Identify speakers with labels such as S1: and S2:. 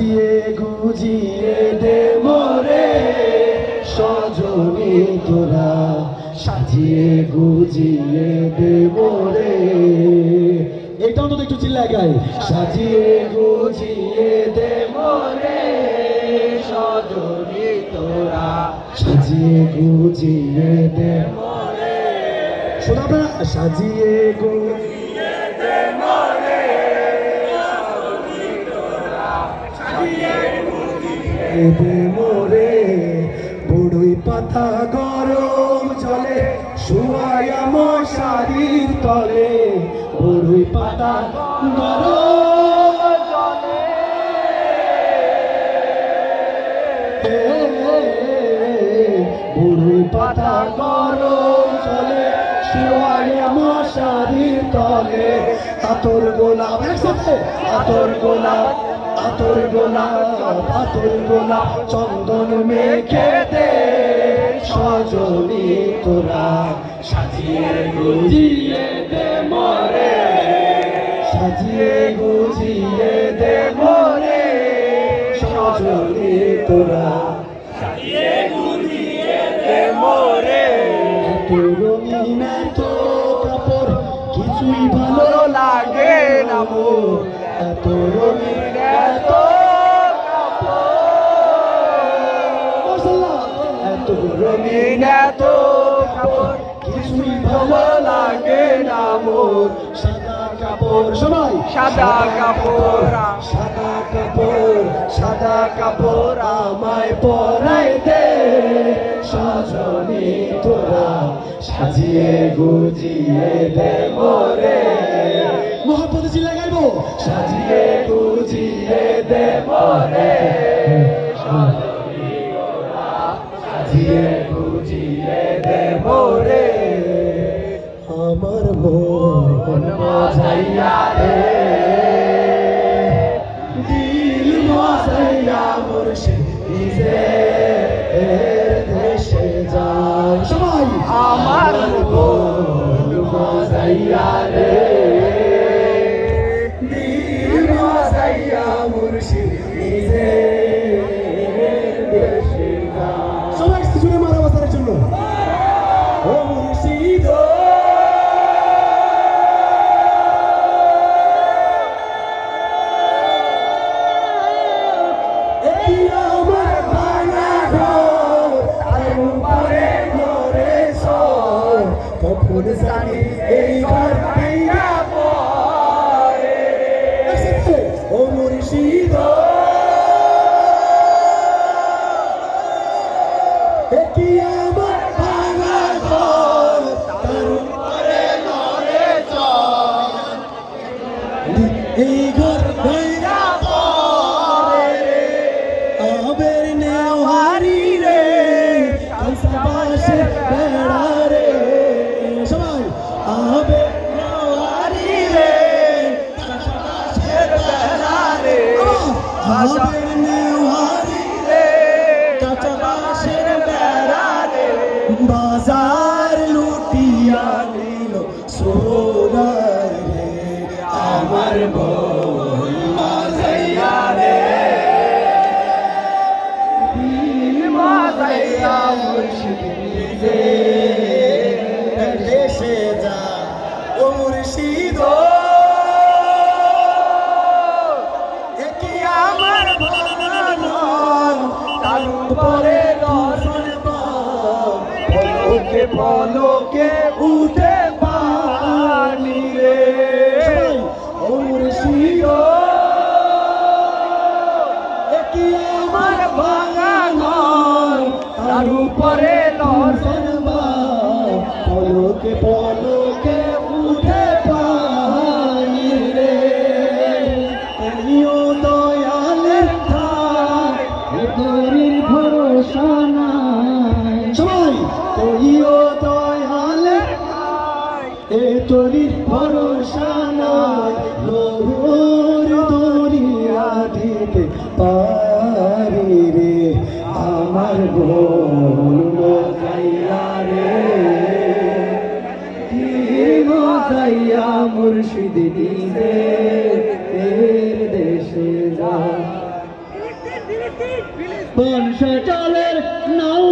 S1: সাজিয়ে গুজিয়ে দে মোরে সজনী তোরা, সাজিয়ে গুজিয়ে দে মোরে। এটা অন্তত একটু চিল্লায় গাই। সাজিয়ে গুজিয়ে দে মোরে সজনী তোরা, সাজিয়ে গুজিয়ে দে মোরে। শোনা আপনারা, সাজিয়ে গুজিয়ে দে মোরে সজনী তোরা, সাজিয়ে গুজিয়ে দে মোরে। বড়ই পাতা গরম জলে শুয়ায়া মশারির তলে, বড়ই পাতা গরম জলে, বড়ই পাতা গরম জলে শুয়ায়া মশারির তলে। আতর গোলাপ একসাথে, আতর গোলাপ, আতর গোলাপ, আতর গোলাপ চন্দন মেখে দে সজনী তোরা, সাজিয়ে গুজিয়ে দে মোরে, সাজিয়ে গুজিয়ে দে মোরে সজনী তোরা, সাজিয়ে গুজিয়ে দে মোরে। এত রঙিন এত কাপড় কিছুই ভালো লাগে না মোর, এত রঙিন এত এত রঙিন এত কাপড় কিছুই ভালো লাগে না মোর। সাদা কাপড় সবাই, সাদা কাপড়, সাদা কাপড়, সাদা কাপড় আমায় পরাই দে সজনী তোরা, সাজিয়ে গুজিয়ে দে মোরে। মহাপদে চিল্লা গাইবো, সাজিয়ে গুজিয়ে দে মোরে সজনী তোরা, সাজিয়ে গুজিয়ে দে মোরে। আমার মন মজাইয়া রে, দিল মজাইয়া মুর্শিদ নিজের দেশে যায়। সবাই আমার মন মজাইয়া রে, দিল মজাইয়া মুর্শিদ নিজের দেশে যায়। সবাই জুড়ে মারা বাসার জন্য ও মুর্শিদ, আমার ভাঙা ঘর তার উপরে ঘরে সর, কখন জানি এই ঘর ভাঙা পড়ে। ও মুর্শিদ কি আমার ভাঙা ঘর তার উপরে ঘরে সর, এই ঘর ভাঙা পড়ে। আবের নেওয়ারি রে কাঁসাবাসের বেড়া রে, সবাই আবের নেওয়ারি রে কাঁসাবাসের বেড়া রে, আবের নেওয়ারি রে কাঁসাবাসের বেড়া রে। বাজার লুটিয়া নিল সোনার রে, আমার মন মজাইয়া রে, মুর্শিদ নিজের দেশে যা। ও মুর্শিদ কি আমার ভাঙানো তার উপরে দর্শন পাও, পলকে পলকে উঠে পানি রে। ও মুর্শিদ কি আমার ভাঙানো তার উপরে দর্শন পাও, পলকে পলকে উঠে পানি রে। দয়ালের ঠাই তোরির ভরসা নাই, সবাই কইও দয়ালের ঠাই এ তোরির ভরসা নাই। নূর দরিয়া দিতে পারি রে, আমার মন মজাইয়া রে, দিল মজাইয়া মুর্শিদ নিজের দেশে যায়। বংশ চালের নাও